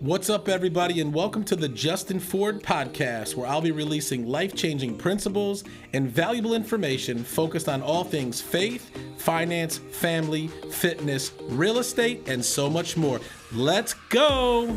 What's up, everybody, and welcome to the Justin Ford podcast, where I'll be releasing life-changing principles and valuable information focused on all things faith, finance, family, fitness, real estate, and so much more. Let's go!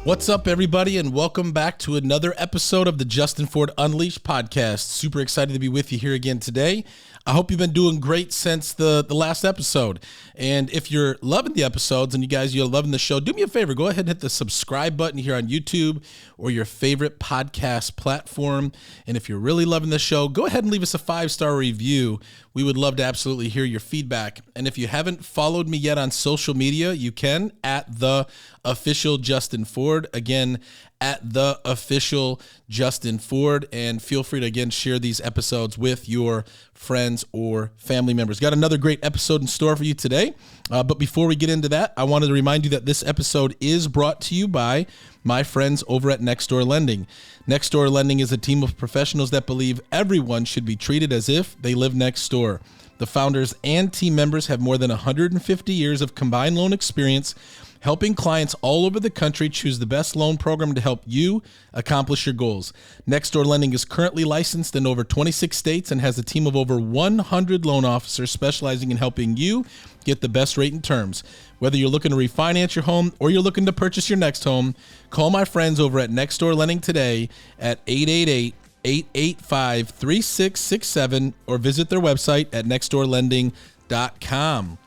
What's up, everybody, and welcome back to another episode of the Justin Ford Unleashed podcast. Super excited to be with you here again today. I hope you've been doing great since the last episode. And if you're loving the episodes and you're loving the show, do me a favor. Go ahead and hit the subscribe button here on YouTube or your favorite podcast platform. And if you're really loving the show, go ahead and leave us a 5-star review. We would love to absolutely hear your feedback. And if you haven't followed me yet on social media, you can at the official Justin Ford. Again, at the official Justin Ford. And feel free to, again, share these episodes with your friends or family members. Got another great episode in store for you today. But before we get into that, I wanted to remind you that this episode is brought to you by my friends over at Next Door Lending. Next Door Lending is a team of professionals that believe everyone should be treated as if they live next door. The founders and team members have more than 150 years of combined loan experience, helping clients all over the country choose the best loan program to help you accomplish your goals. Next Door Lending is currently licensed in over 26 states and has a team of over 100 loan officers specializing in helping you get the best rate and terms. Whether you're looking to refinance your home or you're looking to purchase your next home, call my friends over at Next Door Lending today at 888-885-3667 or visit their website at nextdoorlending.com.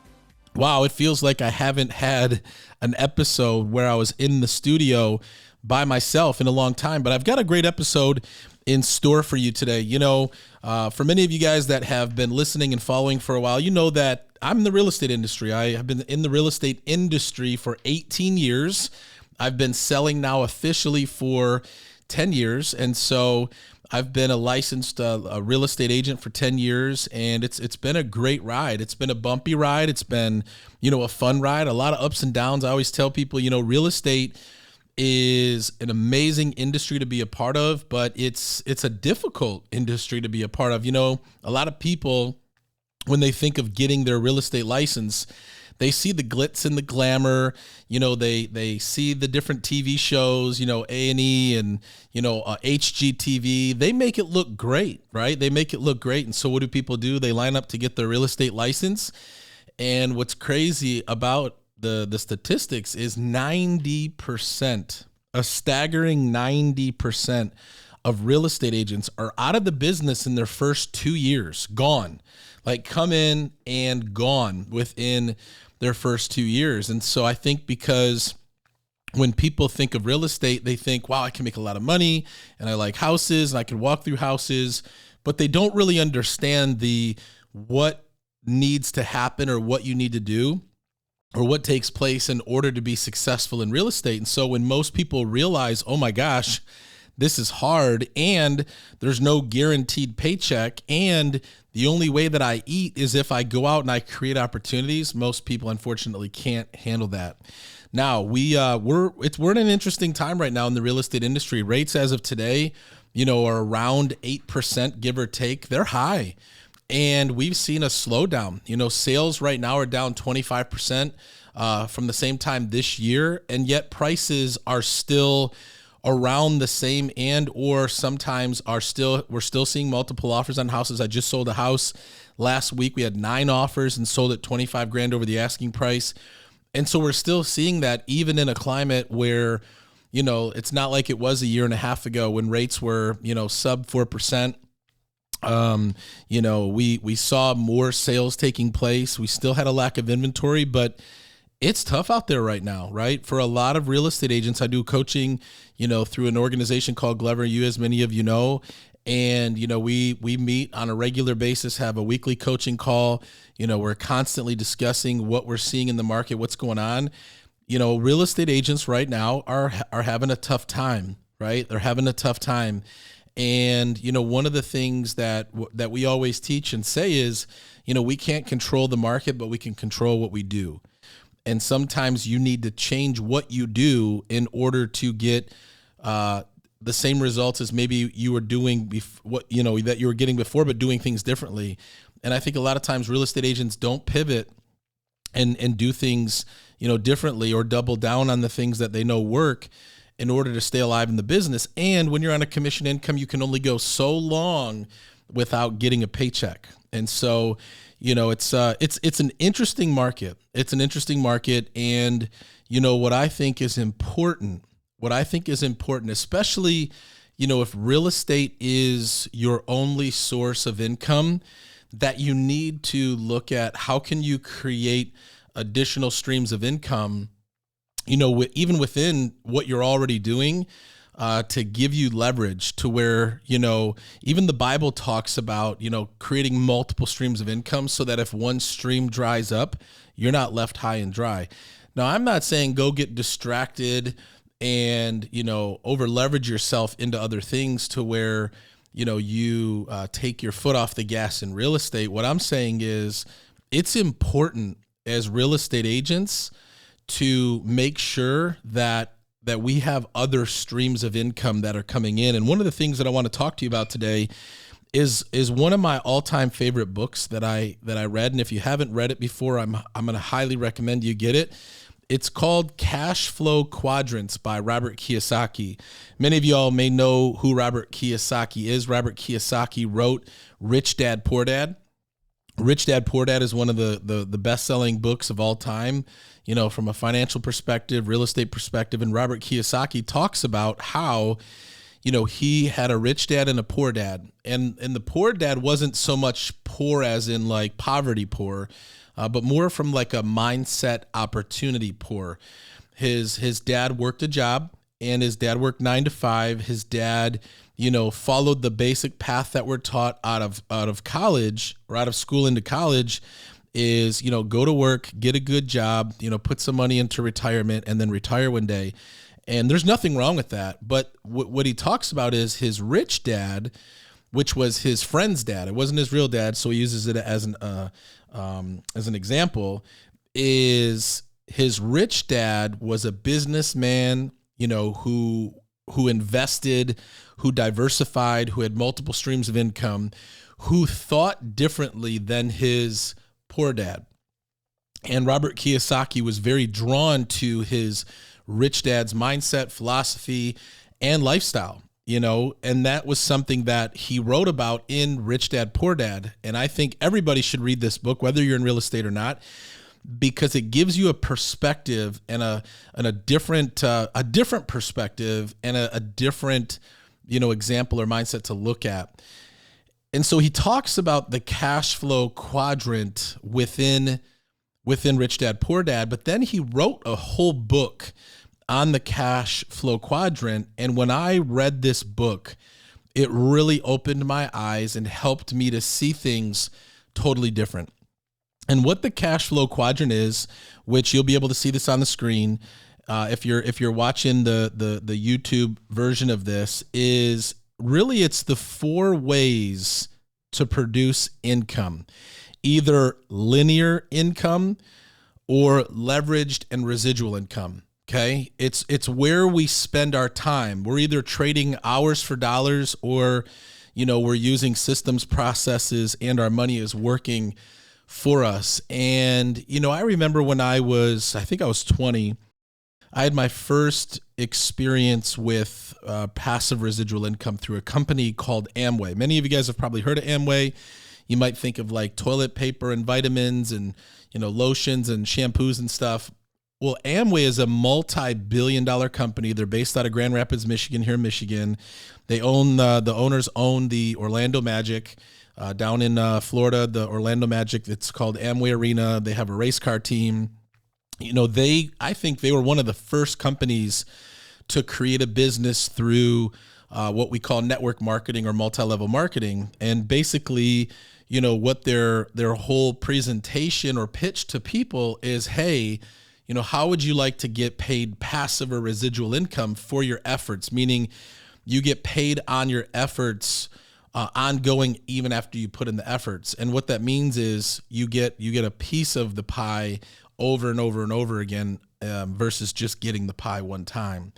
Wow, it feels like I haven't had an episode where I was in the studio by myself in a long time, but I've got a great episode in store for you today. You know, for many of you guys that have been listening and following for a while, you know that I'm in the real estate industry. I have been in the real estate industry for 18 years. I've been selling now officially for 10 years. And so I've been a licensed a real estate agent for 10 years, and it's been a great ride. It's been a bumpy ride. It's been, a fun ride, a lot of ups and downs. I always tell people, real estate is an amazing industry to be a part of, but it's a difficult industry to be a part of. A lot of people, when they think of getting their real estate license, they see the glitz and the glamour, they see the different TV shows, A&E and, HGTV. They make it look great, right? They make it look great. And so what do people do? They line up to get their real estate license. And what's crazy about the statistics is 90%, a staggering 90% of real estate agents are out of the business in their first 2 years, gone, like come in and gone within their first 2 years. And so I think because when people think of real estate, they think, wow, I can make a lot of money and I like houses and I can walk through houses, but they don't really understand what needs to happen or what you need to do or what takes place in order to be successful in real estate. And so when most people realize, oh my gosh, this is hard and there's no guaranteed paycheck and the only way that I eat is if I go out and I create opportunities, most people unfortunately can't handle that. Now we're in an interesting time right now in the real estate industry. Rates as of today, are around 8%, give or take. They're high. And we've seen a slowdown. Sales right now are down 25% from the same time this year, and yet prices are still around the same or sometimes we're still seeing multiple offers on houses. I just sold a house last week. We had 9 offers and sold it $25,000 over the asking price. And so we're still seeing that even in a climate where, it's not like it was a year and a half ago when rates were, sub 4%. We saw more sales taking place. We still had a lack of inventory, but it's tough out there right now, right? For a lot of real estate agents, I do coaching, through an organization called Glover, as many of you know, and, we meet on a regular basis, have a weekly coaching call. We're constantly discussing what we're seeing in the market, what's going on. Real estate agents right now are having a tough time, right? They're having a tough time. And, one of the things that we always teach and say is, we can't control the market, but we can control what we do. And sometimes you need to change what you do in order to get the same results as maybe you were doing that you were getting before, but doing things differently. And I think a lot of times real estate agents don't pivot and do things, differently, or double down on the things that they know work in order to stay alive in the business. And when you're on a commission income, you can only go so long without getting a paycheck. And so, it's an interesting market. It's an interesting market. And, what I think is important, especially, if real estate is your only source of income, that you need to look at how can you create additional streams of income, even within what you're already doing, to give you leverage to where, even the Bible talks about, creating multiple streams of income so that if one stream dries up, you're not left high and dry. Now, I'm not saying go get distracted and, over leverage yourself into other things to where, you take your foot off the gas in real estate. What I'm saying is it's important as real estate agents to make sure that we have other streams of income that are coming in. And one of the things that I want to talk to you about today is one of my all-time favorite books that I read. And if you haven't read it before, I'm going to highly recommend you get it. It's called Cashflow Quadrants by Robert Kiyosaki. Many of y'all may know who Robert Kiyosaki is. Robert Kiyosaki wrote Rich Dad, Poor Dad. Rich Dad, Poor Dad is one of the best-selling books of all time, from a financial perspective, real estate perspective. And Robert Kiyosaki talks about how, he had a rich dad and a poor dad. And the poor dad wasn't so much poor as in like poverty poor, but more from like a mindset opportunity poor. His dad worked a job, and his dad worked 9 to 5. His dad, followed the basic path that we're taught out of college, or out of school into college, is, go to work, get a good job, put some money into retirement, and then retire one day. And there's nothing wrong with that. But what he talks about is his rich dad, which was his friend's dad. It wasn't his real dad, so he uses it as an example. Is his rich dad was a businessman, who invested, who diversified, who had multiple streams of income, who thought differently than his poor dad. And Robert Kiyosaki was very drawn to his rich dad's mindset, philosophy, and lifestyle, and that was something that he wrote about in Rich Dad, Poor Dad. And I think everybody should read this book, whether you're in real estate or not, because it gives you a perspective and a different perspective and a different, example or mindset to look at. And so he talks about the cash flow quadrant within Rich Dad, Poor Dad, but then he wrote a whole book on the cash flow quadrant. And when I read this book, it really opened my eyes and helped me to see things totally different. And what the cash flow quadrant is, which you'll be able to see this on the screen, if you're watching the YouTube version of this, is really it's the 4 ways to produce income, either linear income or leveraged and residual income. Okay, it's where we spend our time. We're either trading hours for dollars, or we're using systems, processes, and our money is working for us. And I remember when I think I was 20, I had my first experience with passive residual income through a company called Amway. Many of you guys have probably heard of Amway. You might think of like toilet paper and vitamins and lotions and shampoos and stuff. Well, Amway is a multi-billion-dollar company. They're based out of Grand Rapids, Michigan, here in Michigan. They own the owners own the Orlando Magic. Down in Florida, the Orlando Magic, it's called Amway Arena. They have a race car team. I think they were one of the first companies to create a business through what we call network marketing or multi-level marketing. And basically, what their whole presentation or pitch to people is, hey, how would you like to get paid passive or residual income for your efforts? Meaning you get paid on your efforts ongoing, even after you put in the efforts. And what that means is you get a piece of the pie over and over and over again, versus just getting the pie one time.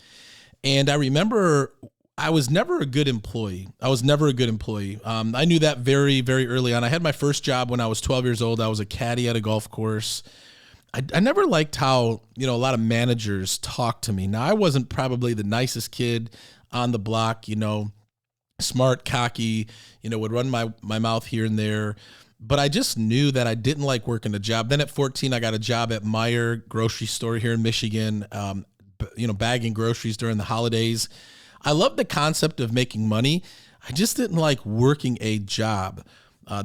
And I remember I was never a good employee. I was never a good employee. I knew that very, very early on. I had my first job when I was 12 years old. I was a caddy at a golf course. I never liked how, a lot of managers talk to me. Now, I wasn't probably the nicest kid on the block, smart, cocky, would run my mouth here and there. But I just knew that I didn't like working a job. Then at 14, I got a job at Meijer grocery store here in Michigan, bagging groceries during the holidays. I loved the concept of making money. I just didn't like working a job.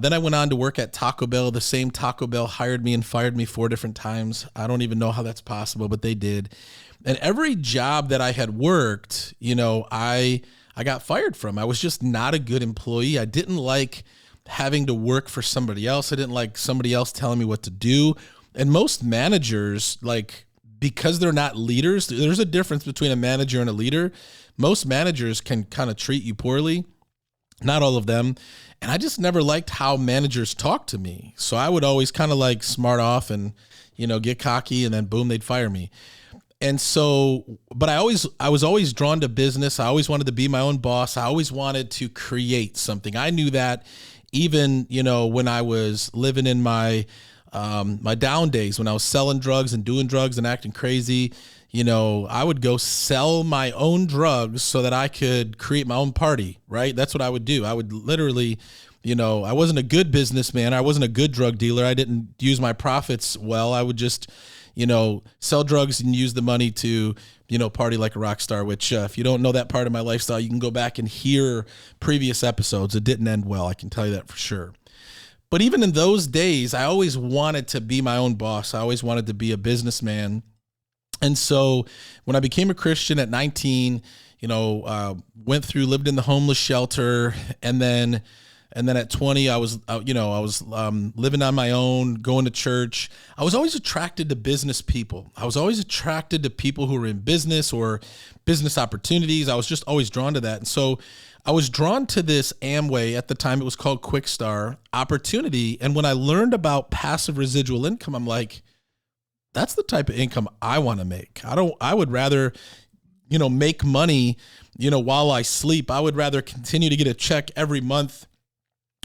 Then I went on to work at Taco Bell. The same Taco Bell hired me and fired me 4 different times. I don't even know how that's possible, but they did. And every job that I had worked, I got fired from. I was just not a good employee. I didn't like having to work for somebody else. I didn't like somebody else telling me what to do. And most managers, because they're not leaders, there's a difference between a manager and a leader. Most managers can kind of treat you poorly. Not all of them. And I just never liked how managers talk to me. So I would always kind of smart off and, get cocky, and then boom, they'd fire me. And so, but I was always drawn to business. I always wanted to be my own boss. I always wanted to create something. I knew that even, when I was living in my down days, when I was selling drugs and doing drugs and acting crazy, I would go sell my own drugs so that I could create my own party, right? That's what I would do. I would literally, I wasn't a good businessman. I wasn't a good drug dealer. I didn't use my profits well. I would just, sell drugs and use the money to, party like a rock star, which if you don't know that part of my lifestyle, you can go back and hear previous episodes. It didn't end well. I can tell you that for sure. But even in those days, I always wanted to be my own boss. I always wanted to be a businessman. And so when I became a Christian at 19, lived in the homeless shelter. And then at 20, I was living on my own, going to church. I was always attracted to business people. I was always attracted to people who were in business or business opportunities. I was just always drawn to that. And so I was drawn to this Amway, at the time it was called Quick Star, opportunity. And when I learned about passive residual income, I'm like, that's the type of income I want to make. I would rather, make money, while I sleep. I would rather continue to get a check every month,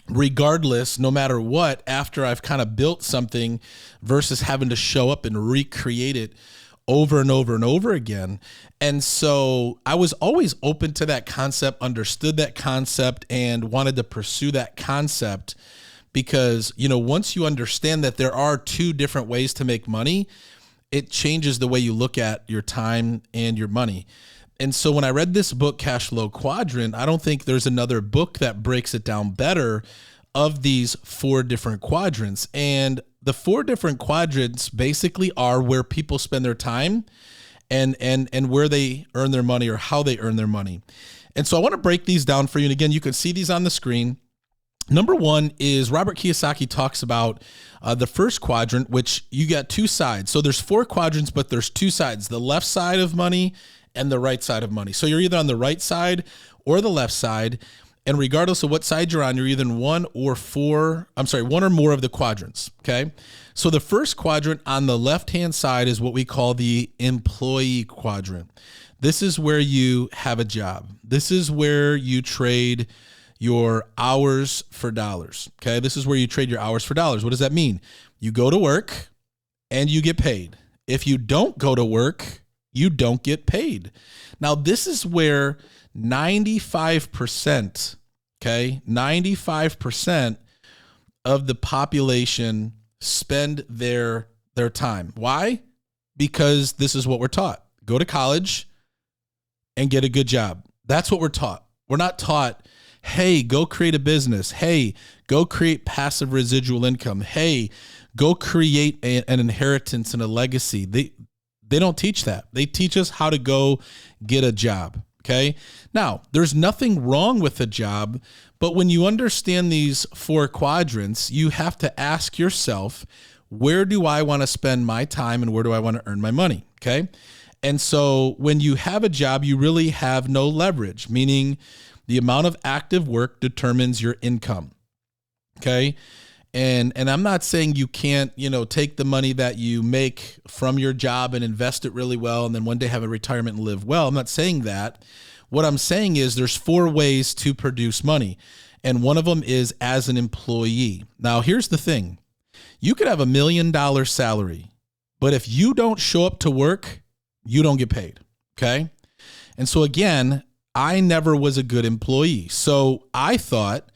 regardless, no matter what, after I've kind of built something, versus having to show up and recreate it over and over and over again. And so I was always open to that concept, understood that concept, and wanted to pursue that concept. Because, once you understand that there are 2 different ways to make money, it changes the way you look at your time and your money. And so when I read this book, Cashflow Quadrant, I don't think there's another book that breaks it down better of these 4 different quadrants. And the 4 different quadrants basically are where people spend their time and where they earn their money, or how they earn their money. And so I want to break these down for you. And again, you can see these on the screen. Number 1 is Robert Kiyosaki talks about the first quadrant, which you got 2 sides. So there's 4 quadrants, but there's 2 sides, the left side of money and the right side of money. So you're either on the right side or the left side. And regardless of what side you're on, you're either in one or more of the quadrants. Okay. So the first quadrant on the left-hand side is what we call the employee quadrant. This is where you have a job. This is where you trade your hours for dollars. Okay. This is where you trade your hours for dollars. What does that mean? You go to work and you get paid. If you don't go to work, you don't get paid. Now, this is where 95%, 95% of the population spend their time. Why? Because this is what we're taught. Go to college and get a good job. That's what we're taught. We're not taught, hey, go create a business. Hey, go create passive residual income. Hey, go create an inheritance and a legacy. They don't teach that. They teach us how to go get a job. Okay. Now, there's nothing wrong with a job, but when you understand these 4 quadrants, you have to ask yourself, where do I want to spend my time and where do I want to earn my money? Okay. And so when you have a job, you really have no leverage, meaning the amount of active work determines your income. Okay. And I'm not saying you can't, take the money that you make from your job and invest it really well and then one day have a retirement and live well. I'm not saying that. what I'm saying is there's 4 ways to produce money. And one of them is as an employee. Now, here's the thing. You could have $1 million salary, but if you don't show up to work, you don't get paid. Okay. And so again, I never was a good employee. So I thought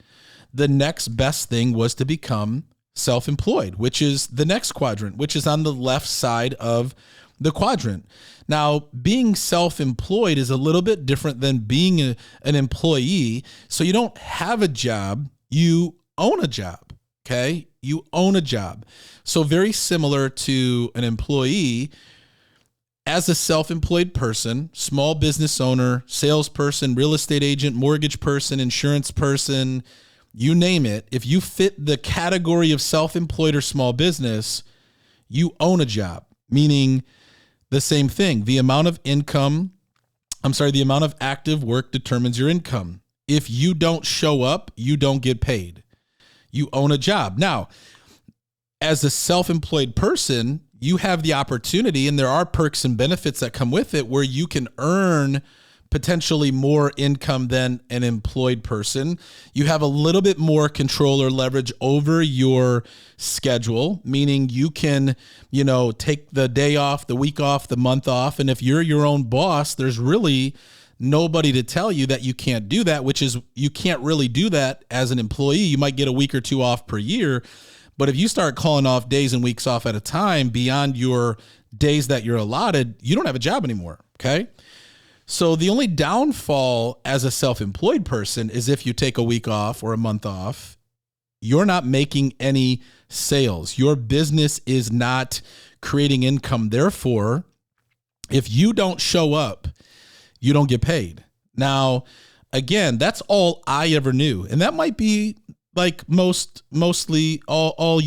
the next best thing was to become self-employed, which is the next quadrant, which is on the left side of the quadrant. Now, being self-employed is a little bit different than being an employee. So you don't have a job, you own a job, okay? You own a job. So very similar to an employee. As a self-employed person, small business owner, salesperson, real estate agent, mortgage person, insurance person, you name it, if you fit the category of self-employed or small business, you own a job, meaning the same thing. The amount of active work determines your income. If you don't show up, you don't get paid. You own a job. Now, as a self-employed person, you have the opportunity, and there are perks and benefits that come with it, where you can earn potentially more income than an employed person. You have a little bit more control or leverage over your schedule, meaning you can, take the day off, the week off, the month off. And if you're your own boss, there's really nobody to tell you that you can't do that, which is you can't really do that as an employee. You might get a week or 2 off per year. But if you start calling off days and weeks off at a time beyond your days that you're allotted, you don't have a job anymore, okay? So the only downfall as a self-employed person is if you take a week off or a month off, you're not making any sales. Your business is not creating income. Therefore, if you don't show up, you don't get paid. Now, again, that's all I ever knew. And that might be like mostly all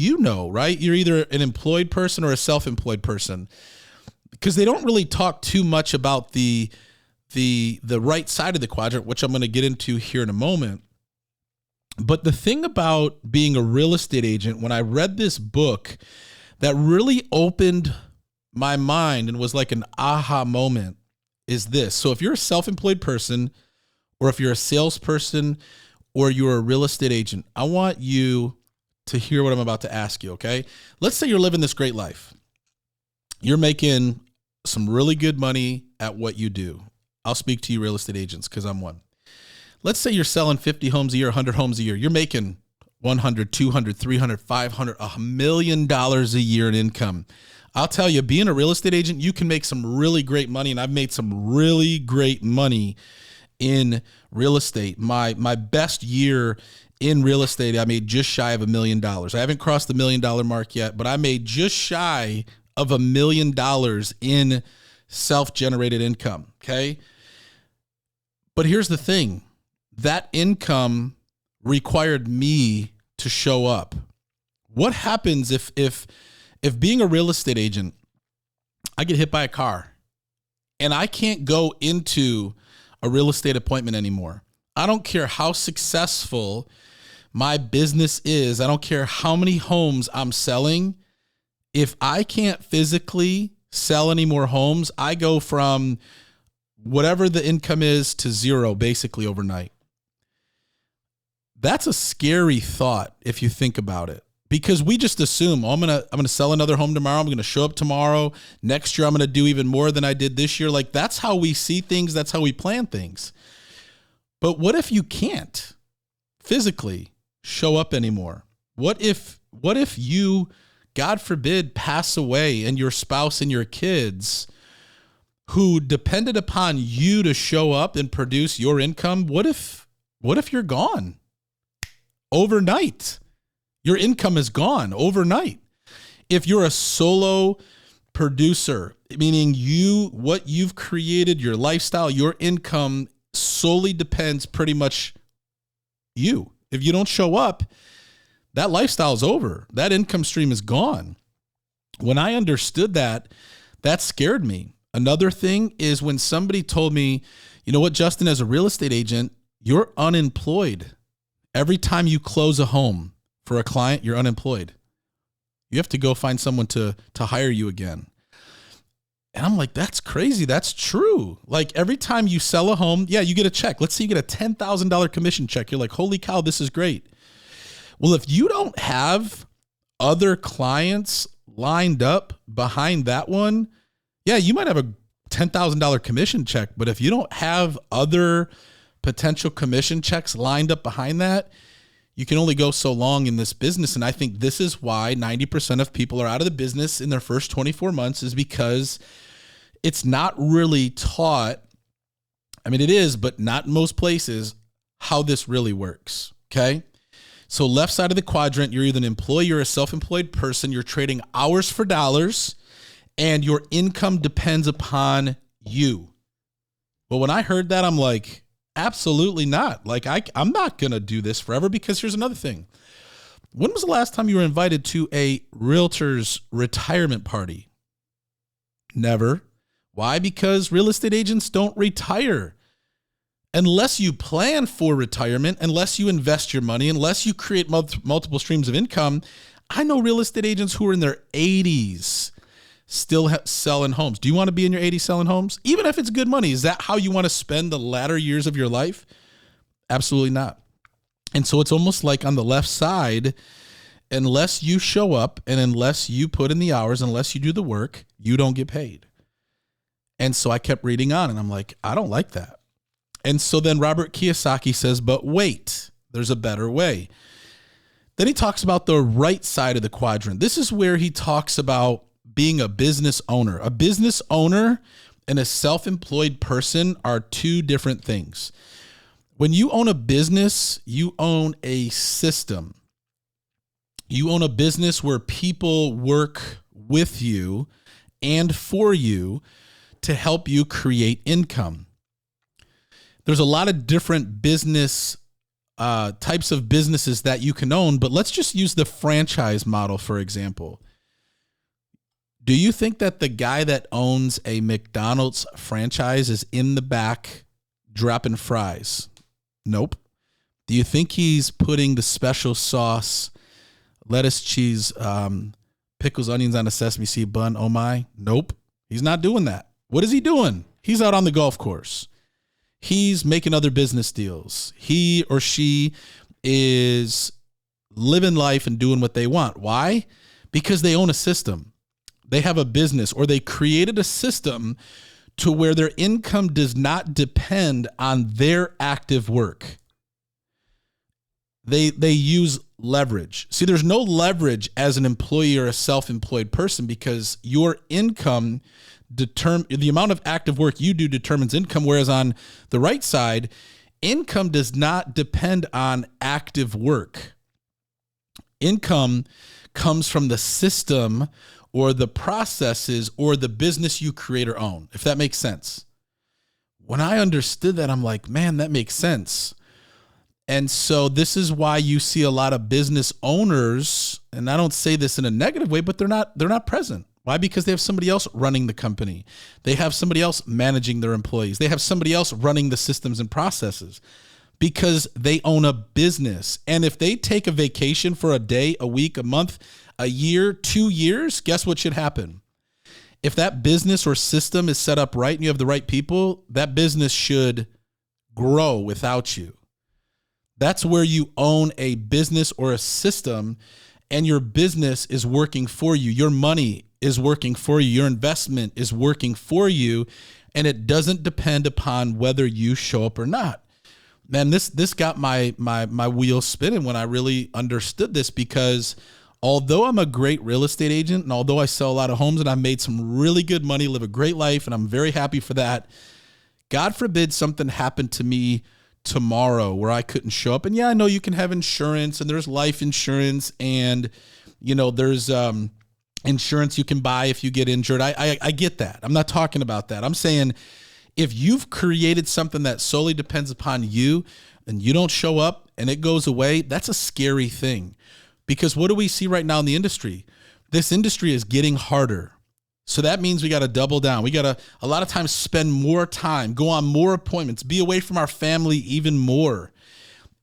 right? You're either an employed person or a self-employed person, because they don't really talk too much about the right side of the quadrant, which I'm going to get into here in a moment. But the thing about being a real estate agent, when I read this book that really opened my mind and was like an aha moment, is this. So if you're a self-employed person, or if you're a salesperson, or you're a real estate agent, I want you to hear what I'm about to ask you, okay? Let's say you're living this great life. You're making some really good money at what you do. I'll speak to you real estate agents because I'm one. Let's say you're selling 50 homes a year, 100 homes a year. You're making 100, 200, 300, 500, $1 million a year in income. I'll tell you, being a real estate agent, you can make some really great money, and I've made some really great money in real estate. My best year in real estate, I made just shy of $1 million. I haven't crossed the $1 million mark yet, but I made just shy of $1 million in self-generated income. Okay. But here's the thing. That income required me to show up. What happens if being a real estate agent, I get hit by a car and I can't go into a real estate appointment anymore? I don't care how successful my business is. I don't care how many homes I'm selling. If I can't physically sell any more homes, I go from whatever the income is to zero basically overnight. That's a scary thought if you think about it, because we just assume, I'm going to sell another home tomorrow. I'm going to show up tomorrow. Next year, I'm going to do even more than I did this year. Like, that's how we see things. That's how we plan things. But what if you can't physically show up anymore? What if you, God forbid, pass away and your spouse and your kids who depended upon you to show up and produce your income, what if you're gone overnight? Your income is gone overnight. If you're a solo producer, meaning what you've created, your lifestyle, your income solely depends pretty much you. If you don't show up, that lifestyle is over. That income stream is gone. When I understood that scared me. Another thing is when somebody told me, you know what, Justin, as a real estate agent, you're unemployed. Every time you close a home for a client, you're unemployed. You have to go find someone to hire you again. And I'm like, that's crazy. That's true. Like every time you sell a home, yeah, you get a check. Let's say you get a $10,000 commission check. You're like, holy cow, this is great. Well, if you don't have other clients lined up behind that one, yeah, you might have a $10,000 commission check, but if you don't have other potential commission checks lined up behind that, you can only go so long in this business. And I think this is why 90% of people are out of the business in their first 24 months is because it's not really taught. I mean, it is, but not in most places, how this really works. Okay. So left side of the quadrant, you're either an employee or a self-employed person. You're trading hours for dollars and your income depends upon you. Well, when I heard that, I'm like, absolutely not. Like I'm not going to do this forever, because here's another thing. When was the last time you were invited to a realtor's retirement party? Never. Why? Because real estate agents don't retire. Unless you plan for retirement, unless you invest your money, unless you create multiple streams of income. I know real estate agents who are in their 80s still selling homes. Do you want to be in your 80s selling homes? Even if it's good money, is that how you want to spend the latter years of your life? Absolutely not. And so it's almost like on the left side, unless you show up and unless you put in the hours, unless you do the work, you don't get paid. And so I kept reading on and I'm like, I don't like that. And so then Robert Kiyosaki says, but wait, there's a better way. Then he talks about the right side of the quadrant. This is where he talks about being a business owner. A business owner and a self-employed person are two different things. When you own a business, you own a system. You own a business where people work with you and for you to help you create income. There's a lot of different business types of businesses that you can own, but let's just use the franchise model, for example. Do you think that the guy that owns a McDonald's franchise is in the back dropping fries? Nope. Do you think he's putting the special sauce, lettuce, cheese, pickles, onions on a sesame seed bun? Oh my. Nope. He's not doing that. What is he doing? He's out on the golf course. He's making other business deals. He or she is living life and doing what they want. Why? Because they own a system. They have a business, or they created a system to where their income does not depend on their active work. They use leverage. See, there's no leverage as an employee or a self-employed person, because your income the amount of active work you do determines income. Whereas on the right side, income does not depend on active work. Income comes from the system or the processes or the business you create or own, if that makes sense. When I understood that, I'm like, man, that makes sense. And so this is why you see a lot of business owners, and I don't say this in a negative way, but they're not present. Why? Because they have somebody else running the company. They have somebody else managing their employees. They have somebody else running the systems and processes, because they own a business. And if they take a vacation for a day, a week, a month, a year, 2 years, guess what should happen? If that business or system is set up right and you have the right people, that business should grow without you. That's where you own a business or a system, and your business is working for you. Your money is working for you. Your investment is working for you, and it doesn't depend upon whether you show up or not. Man, this got my wheels spinning when I really understood this, because although I'm a great real estate agent, and although I sell a lot of homes and I've made some really good money, live a great life, and I'm very happy for that, God forbid something happened to me tomorrow where I couldn't show up. And yeah, I know you can have insurance, and there's life insurance, and there's insurance you can buy if you get injured. I get that. I'm not talking about that. I'm saying if you've created something that solely depends upon you and you don't show up and it goes away, that's a scary thing. Because what do we see right now in the industry? This industry is getting harder. So that means we got to double down. We got to, a lot of times, spend more time, go on more appointments, be away from our family even more.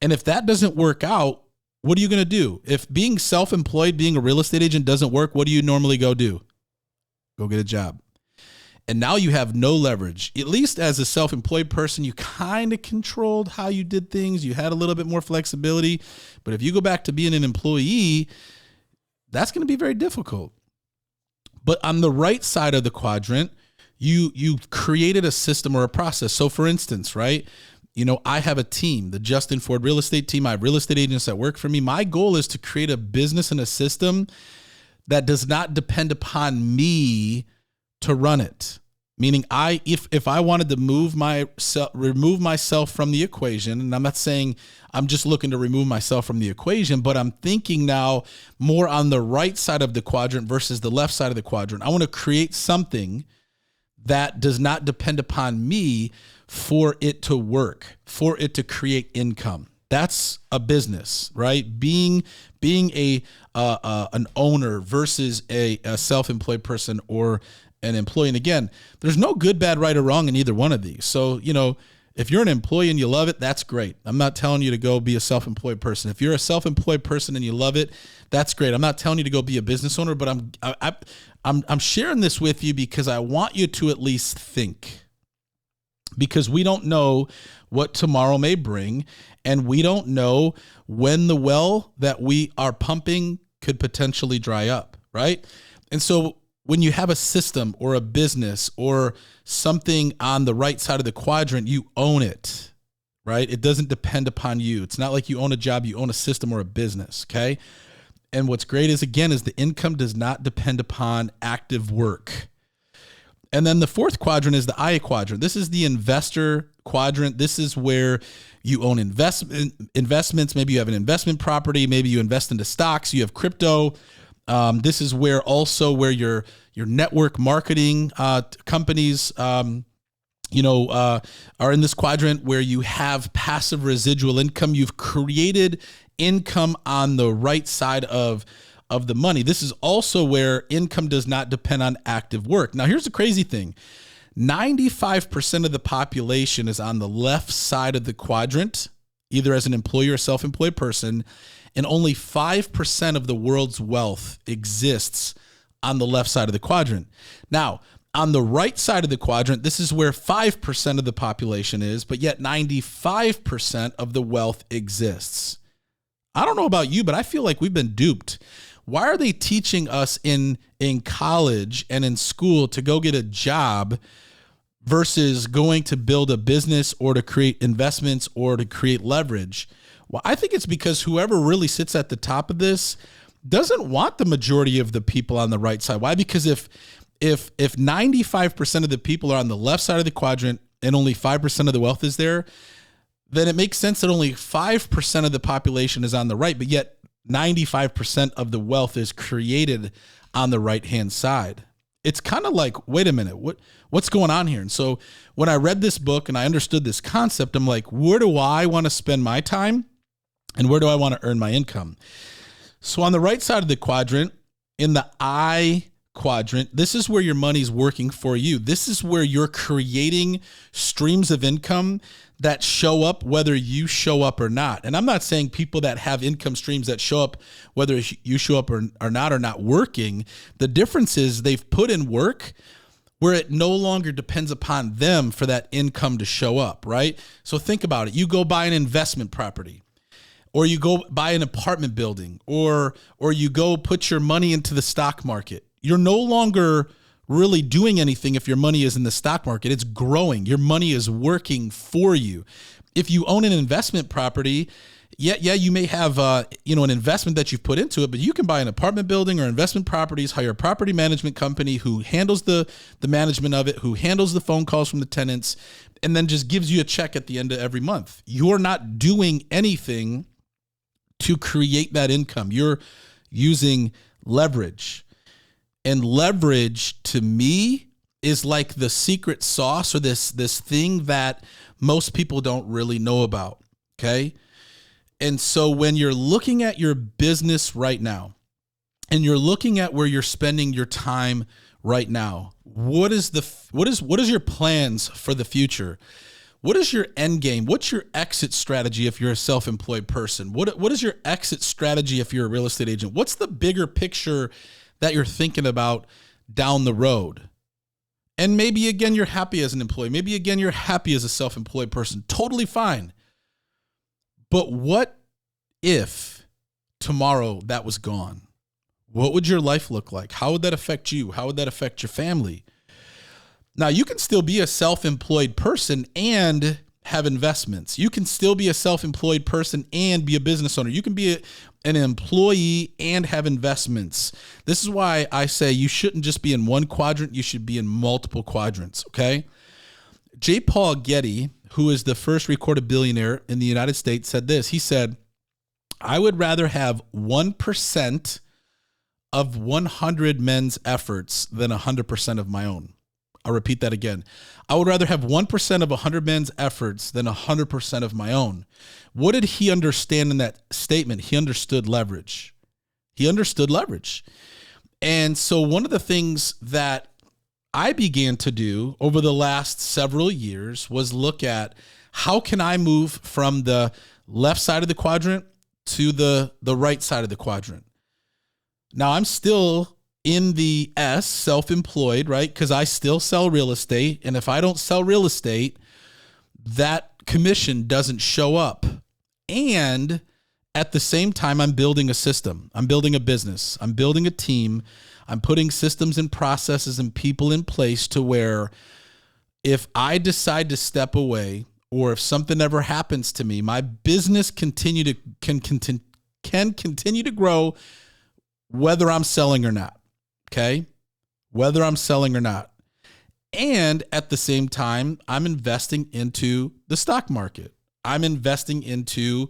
And if that doesn't work out, what are you going to do? If being self-employed, being a real estate agent doesn't work, what do you normally go do? Go get a job. And now you have no leverage. At least as a self-employed person, you kind of controlled how you did things. You had a little bit more flexibility. But if you go back to being an employee, that's going to be very difficult. But on the right side of the quadrant, you created a system or a process. So for instance, right, I have a team, the Justin Ford real estate team. I have real estate agents that work for me. My goal is to create a business and a system that does not depend upon me to run it. Meaning if I wanted to remove myself from the equation, and I'm not saying I'm just looking to remove myself from the equation, but I'm thinking now more on the right side of the quadrant versus the left side of the quadrant. I want to create something that does not depend upon me for it to work, for it to create income. That's a business, right? Being an owner versus a self-employed person or an employee. And again, there's no good, bad, right, or wrong in either one of these. So, if you're an employee and you love it, that's great. I'm not telling you to go be a self-employed person. If you're a self-employed person and you love it, that's great. I'm not telling you to go be a business owner, but I'm sharing this with you because I want you to at least think. Because we don't know what tomorrow may bring, and we don't know when the well that we are pumping could potentially dry up, right? And so when you have a system or a business or something on the right side of the quadrant, you own it, right? It doesn't depend upon you. It's not like you own a job, you own a system or a business, okay? And what's great is the income does not depend upon active work. And then the fourth quadrant is the I quadrant. This is the investor quadrant. This is where you own investments. Maybe you have an investment property. Maybe you invest into stocks. You have crypto. This is where your network marketing companies, are in this quadrant where you have passive residual income. You've created income on the right side of the money. This is also where income does not depend on active work. Now, here's the crazy thing. 95% of the population is on the left side of the quadrant, either as an employee or self-employed person, and only 5% of the world's wealth exists on the left side of the quadrant. Now, on the right side of the quadrant, this is where 5% of the population is, but yet 95% of the wealth exists. I don't know about you, but I feel like we've been duped. Why are they teaching us in college and in school to go get a job versus going to build a business or to create investments or to create leverage? Well, I think it's because whoever really sits at the top of this doesn't want the majority of the people on the right side. Why? Because if 95% of the people are on the left side of the quadrant and only 5% of the wealth is there, then it makes sense that only 5% of the population is on the right, but yet 95% of the wealth is created on the right-hand side. It's kind of like, wait a minute, what's going on here? And so when I read this book and I understood this concept, I'm like, where do I want to spend my time and where do I want to earn my income? So on the right side of the quadrant, in the I quadrant, this is where your money's working for you. This is where you're creating streams of income that show up whether you show up or not. And I'm not saying people that have income streams that show up whether you show up or not are not working. The difference is they've put in work where it no longer depends upon them for that income to show up, right? So think about it. You go buy an investment property, or you go buy an apartment building, or you go put your money into the stock market. You're no longer really doing anything if your money is in the stock market. It's growing. Your money is working for you. If you own an investment property, you may have an investment that you've put into it, but you can buy an apartment building or investment properties, hire a property management company who handles the management of it, who handles the phone calls from the tenants, and then just gives you a check at the end of every month. You're not doing anything to create that income. You're using leverage. And leverage, to me, is like the secret sauce or this thing that most people don't really know about, okay? And so when you're looking at your business right now and you're looking at where you're spending your time right now, what is your plans for the future? What is your end game? What's your exit strategy if you're a self-employed person? What is your exit strategy if you're a real estate agent? What's the bigger picture that you're thinking about down the road? And maybe again, you're happy as an employee. Maybe again, you're happy as a self-employed person. Totally fine. But what if tomorrow that was gone? What would your life look like? How would that affect you? How would that affect your family? Now, you can still be a self-employed person and have investments. You can still be a self-employed person and be a business owner. You can be an employee and have investments. This is why I say you shouldn't just be in one quadrant. You should be in multiple quadrants, okay? J. Paul Getty, who is the first recorded billionaire in the United States, said this. He said, I would rather have 1% of 100 men's efforts than 100% of my own. I'll repeat that again. I would rather have 1% of 100 men's efforts than 100% of my own. What did he understand in that statement? He understood leverage. He understood leverage. And so one of the things that I began to do over the last several years was look at how can I move from the left side of the quadrant to the right side of the quadrant. Now, I'm still in the S, self-employed, right? Because I still sell real estate. And if I don't sell real estate, that commission doesn't show up. And at the same time, I'm building a system. I'm building a business. I'm building a team. I'm putting systems and processes and people in place to where if I decide to step away or if something ever happens to me, my business can continue to grow whether I'm selling or not. Okay, whether I'm selling or not. And at the same time, I'm investing into the stock market. I'm investing into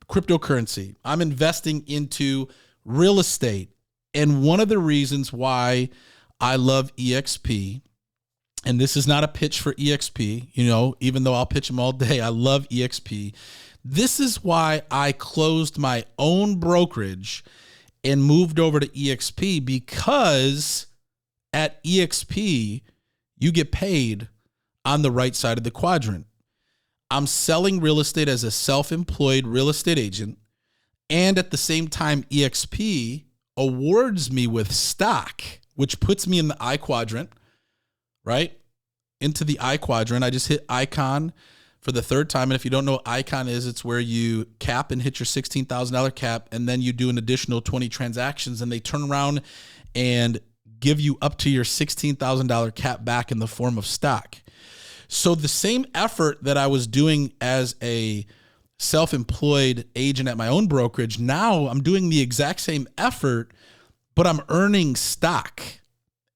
cryptocurrency. I'm investing into real estate. And one of the reasons why I love EXP, and this is not a pitch for EXP, even though I'll pitch them all day, I love EXP. This is why I closed my own brokerage and moved over to EXP, because at EXP, you get paid on the right side of the quadrant. I'm selling real estate as a self-employed real estate agent. And at the same time, EXP awards me with stock, which puts me in the I quadrant, right? Into the I quadrant. I just hit icon for the third time. And if you don't know what icon is, it's where you cap and hit your $16,000 cap, and then you do an additional 20 transactions, and they turn around and give you up to your $16,000 cap back in the form of stock. So the same effort that I was doing as a self-employed agent at my own brokerage, now I'm doing the exact same effort, but I'm earning stock,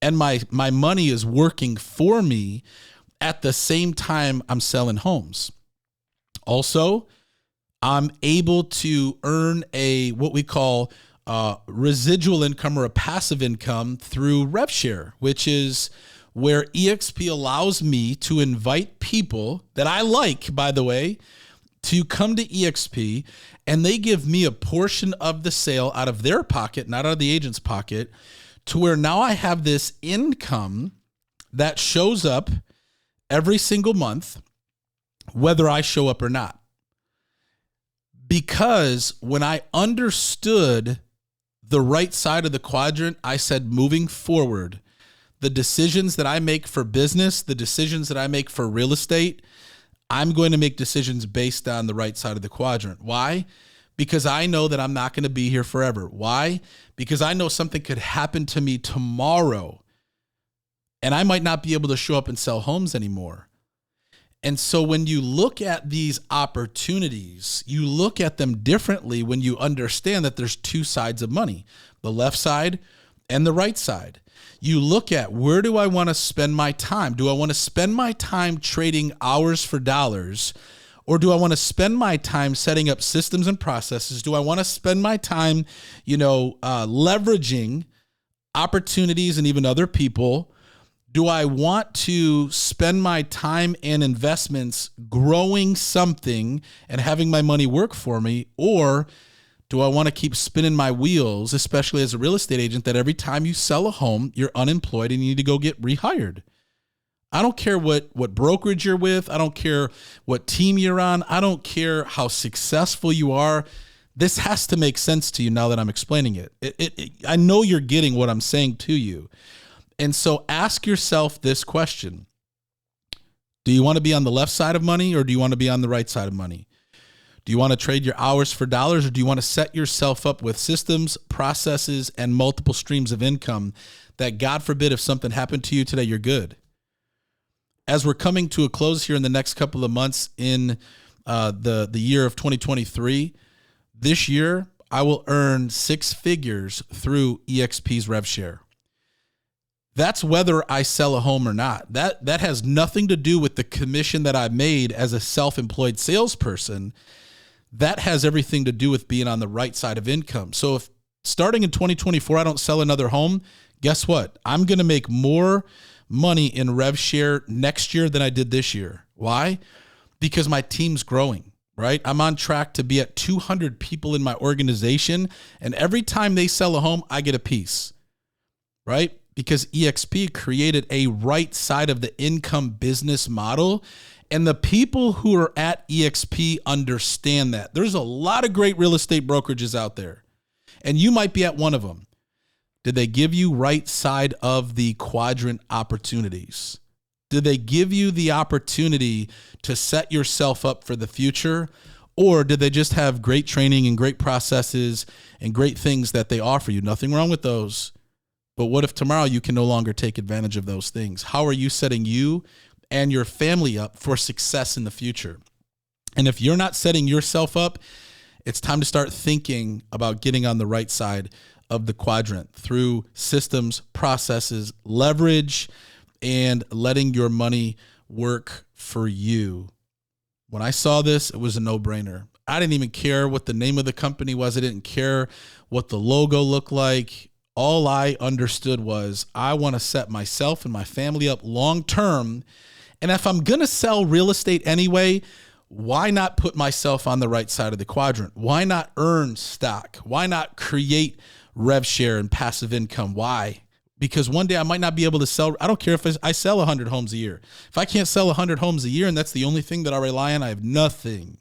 and my money is working for me. At the same time, I'm selling homes. Also, I'm able to earn what we call residual income or a passive income through rev share, which is where EXP allows me to invite people that I like, by the way, to come to EXP, and they give me a portion of the sale out of their pocket, not out of the agent's pocket, to where now I have this income that shows up every single month, whether I show up or not. Because when I understood the right side of the quadrant, I said, moving forward, the decisions that I make for business, the decisions that I make for real estate, I'm going to make decisions based on the right side of the quadrant. Why? Because I know that I'm not going to be here forever. Why? Because I know something could happen to me tomorrow, and I might not be able to show up and sell homes anymore. And so when you look at these opportunities, you look at them differently when you understand that there's two sides of money, the left side and the right side. You look at, where do I want to spend my time? Do I want to spend my time trading hours for dollars? Or do I want to spend my time setting up systems and processes? Do I want to spend my time, leveraging opportunities and even other people? Do I want to spend my time and investments growing something and having my money work for me? Or do I want to keep spinning my wheels, especially as a real estate agent, that every time you sell a home, you're unemployed and you need to go get rehired? I don't care what brokerage you're with. I don't care what team you're on. I don't care how successful you are. This has to make sense to you now that I'm explaining it. I know you're getting what I'm saying to you. And so ask yourself this question. Do you want to be on the left side of money, or do you want to be on the right side of money? Do you want to trade your hours for dollars, or do you want to set yourself up with systems, processes, and multiple streams of income that, God forbid, if something happened to you today, you're good? As we're coming to a close here in the next couple of months in the year of 2023, this year I will earn 6 figures through EXP's rev share. That's whether I sell a home or not. That has nothing to do with the commission that I made as a self-employed salesperson. That has everything to do with being on the right side of income. So if starting in 2024, I don't sell another home, guess what? I'm going to make more money in rev share next year than I did this year. Why? Because my team's growing, right? I'm on track to be at 200 people in my organization. And every time they sell a home, I get a piece, right? Because EXP created a right side of the income business model. And the people who are at EXP understand that. There's a lot of great real estate brokerages out there, and you might be at one of them. Did they give you right side of the quadrant opportunities? Did they give you the opportunity to set yourself up for the future? Or did they just have great training and great processes and great things that they offer you? Nothing wrong with those. But what if tomorrow you can no longer take advantage of those things? How are you setting you and your family up for success in the future? And if you're not setting yourself up, it's time to start thinking about getting on the right side of the quadrant through systems, processes, leverage, and letting your money work for you. When I saw this, it was a no-brainer. I didn't even care what the name of the company was. I didn't care what the logo looked like. All I understood was I want to set myself and my family up long-term. And if I'm going to sell real estate anyway, why not put myself on the right side of the quadrant? Why not earn stock? Why not create rev share and passive income? Why? Because one day I might not be able to sell. I don't care if I sell 100 homes a year. If I can't sell 100 homes a year and that's the only thing that I rely on, I have nothing.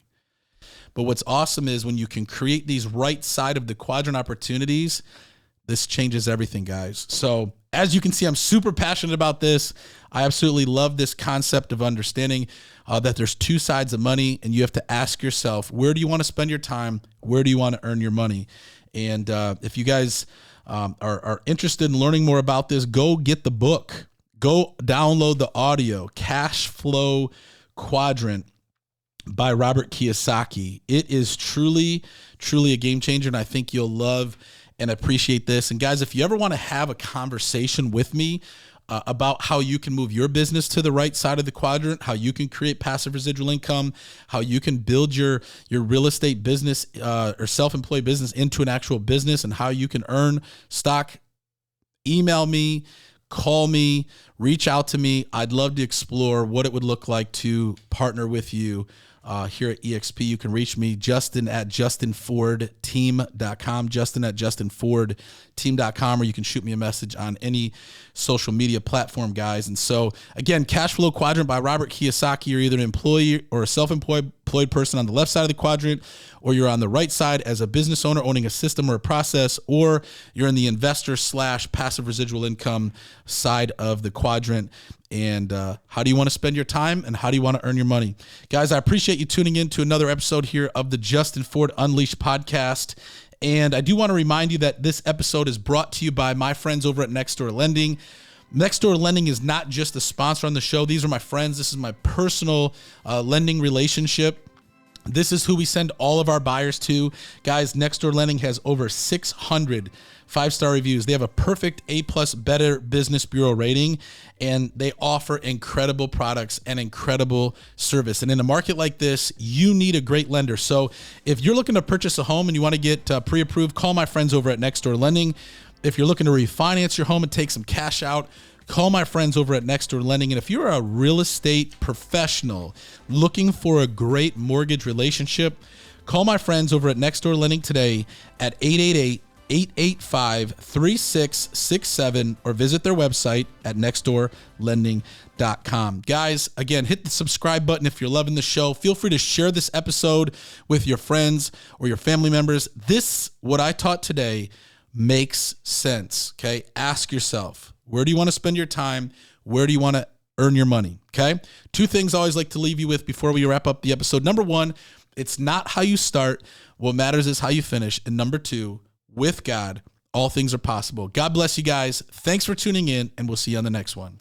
But what's awesome is when you can create these right side of the quadrant opportunities, this changes everything, guys. So as you can see, I'm super passionate about this. I absolutely love this concept of understanding that there's two sides of money, and you have to ask yourself, where do you want to spend your time? Where do you want to earn your money? And if you guys are interested in learning more about this, go get the book. Go download the audio, Cashflow Quadrant by Robert Kiyosaki. It is truly, truly a game changer, and I think you'll love and appreciate this. And guys, if you ever want to have a conversation with me about how you can move your business to the right side of the quadrant, how you can create passive residual income, how you can build your real estate business or self-employed business into an actual business, and how you can earn stock, email me, call me, reach out to me. I'd love to explore what it would look like to partner with you here at EXP. You can reach me, Justin at justinfordteam.com, Justin at justinfordteam.com, or you can shoot me a message on any social media platform, guys. And so again, Cashflow Quadrant by Robert Kiyosaki. You're either an employee or a self-employed person on the left side of the quadrant, or you're on the right side as a business owner owning a system or a process, or you're in the investor / passive residual income side of the quadrant. And how do you want to spend your time, and how do you want to earn your money? Guys, I appreciate you tuning in to another episode here of the Justin Ford Unleashed podcast. And I do want to remind you that this episode is brought to you by my friends over at Next Door Lending. Next Door Lending is not just a sponsor on the show. These are my friends. This is my personal lending relationship. This is who we send all of our buyers to. Guys, Next Door Lending has over 600 5-star reviews. They have a perfect A+ Better Business Bureau rating, and they offer incredible products and incredible service. And in a market like this, you need a great lender. So if you're looking to purchase a home and you want to get pre-approved, call my friends over at Next Door Lending. If you're looking to refinance your home and take some cash out, call my friends over at Next Door Lending. And if you're a real estate professional looking for a great mortgage relationship, call my friends over at Next Door Lending today at 888-885-3667, or visit their website at nextdoorlending.com. Guys, again, hit the subscribe button if you're loving the show. Feel free to share this episode with your friends or your family members. This, what I taught today, makes sense, okay? Ask yourself, Where do you want to spend your time? Where do you want to earn your money? Okay. 2 things I always like to leave you with before we wrap up the episode. Number 1, it's not how you start. What matters is how you finish. And number 2, with God, all things are possible. God bless you guys. Thanks for tuning in, and we'll see you on the next one.